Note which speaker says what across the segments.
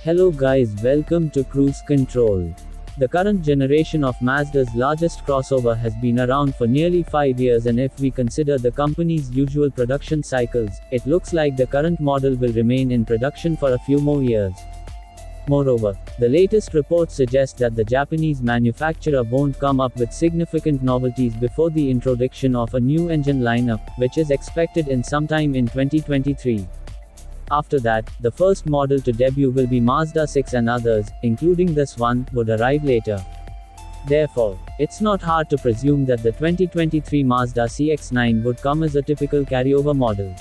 Speaker 1: Hello guys, welcome to Cruise Control. The current generation of Mazda's largest crossover has been around for nearly 5 years, and if we consider the company's usual production cycles, it looks like the current model will remain in production for a few more years. Moreover, the latest reports suggest that the Japanese manufacturer won't come up with significant novelties before the introduction of a new engine lineup, which is expected in sometime in 2023. After that, the first model to debut will be Mazda 6, and others, including this one, would arrive later. Therefore, it's not hard to presume that the 2023 Mazda CX-9 would come as a typical carryover model.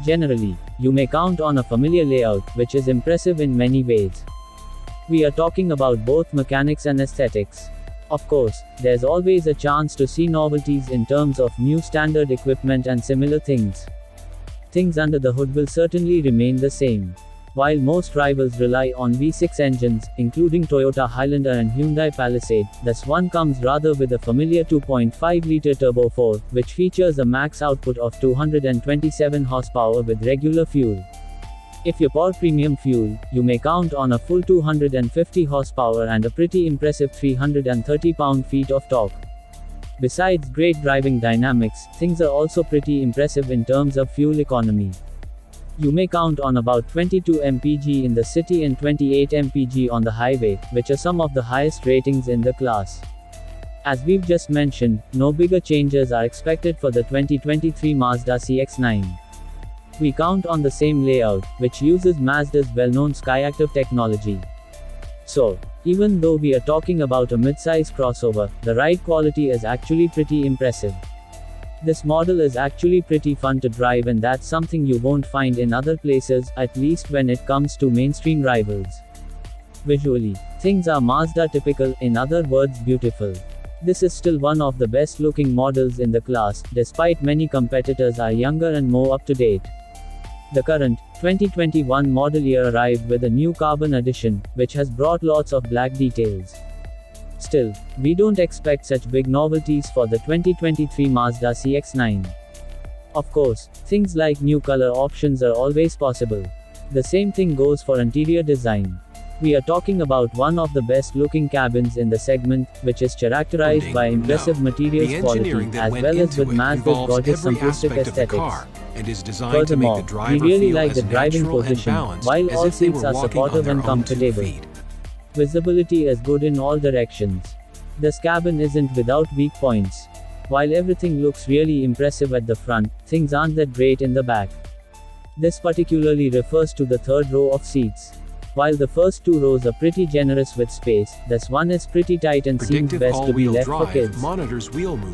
Speaker 1: Generally, you may count on a familiar layout, which is impressive in many ways. We are talking about both mechanics and aesthetics. Of course, there's always a chance to see novelties in terms of new standard equipment and similar things. Things under the hood will certainly remain the same. While most rivals rely on V6 engines, including Toyota Highlander and Hyundai Palisade, this one comes rather with a familiar 2.5-liter turbo 4, which features a max output of 227 horsepower with regular fuel. If you pour premium fuel, you may count on a full 250 horsepower and a pretty impressive 330 pound-feet of torque. Besides great driving dynamics, things are also pretty impressive in terms of fuel economy. You may count on about 22 mpg in the city and 28 mpg on the highway, which are some of the highest ratings in the class. As we've just mentioned, no bigger changes are expected for the 2023 Mazda CX-9. We count on the same layout, which uses Mazda's well-known Skyactiv technology. So, even though we are talking about a mid-size crossover, the ride quality is actually pretty impressive. This model is actually pretty fun to drive, and that's something you won't find in other places, at least when it comes to mainstream rivals. Visually, things are Mazda typical, in other words beautiful. This is still one of the best looking models in the class, despite many competitors are younger and more up to date. The current, 2021 model year arrived with a new carbon edition, which has brought lots of black details. Still, we don't expect such big novelties for the 2023 Mazda CX-9. Of course, things like new color options are always possible. The same thing goes for interior design. We are talking about one of the best looking cabins in the segment, which is characterized by impressive materials quality, as well as with Mazda's gorgeous simplistic aesthetics. Furthermore, we really like the driving position, while all seats are supportive and comfortable. Visibility is good in all directions. This cabin isn't without weak points. While everything looks really impressive at the front, things aren't that great in the back. This particularly refers to the third row of seats. While the first two rows are pretty generous with space, this one is pretty tight and seems best to be left for kids.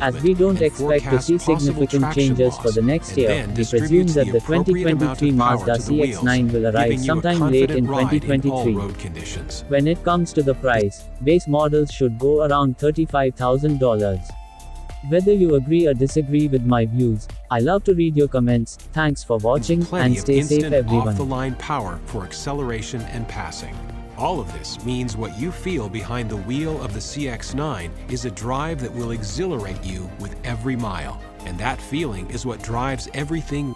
Speaker 1: As we don't expect to see significant changes for the next year, we presume that the 2023 Mazda CX-9 will arrive sometime late in 2023. When it comes to the price, base models should go around $35,000. Whether you agree or disagree with my views, I love to read your comments. Thanks for watching, and stay safe everyone.
Speaker 2: Off-the-line power for acceleration and passing. All of this means what you feel behind the wheel of the CX-9 is a drive that will exhilarate you with every mile. And that feeling is what drives everything.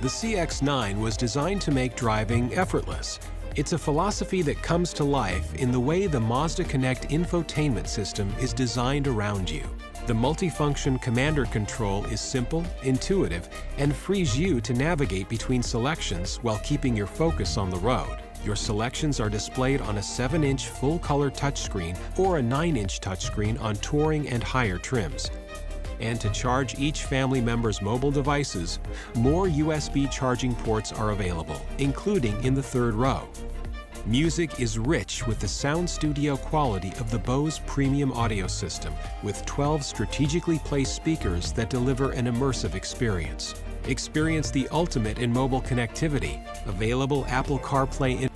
Speaker 2: The CX-9 was designed to make driving effortless. It's a philosophy that comes to life in the way the Mazda Connect infotainment system is designed around you. The multifunction commander control is simple, intuitive, and frees you to navigate between selections while keeping your focus on the road. Your selections are displayed on a 7-inch full-color touchscreen or a 9-inch touchscreen on touring and higher trims. And to charge each family member's mobile devices, more USB charging ports are available, including in the third row. Music is rich with the sound studio quality of the Bose premium audio system, with 12 strategically placed speakers that deliver an immersive experience. Experience the ultimate in mobile connectivity, available Apple CarPlay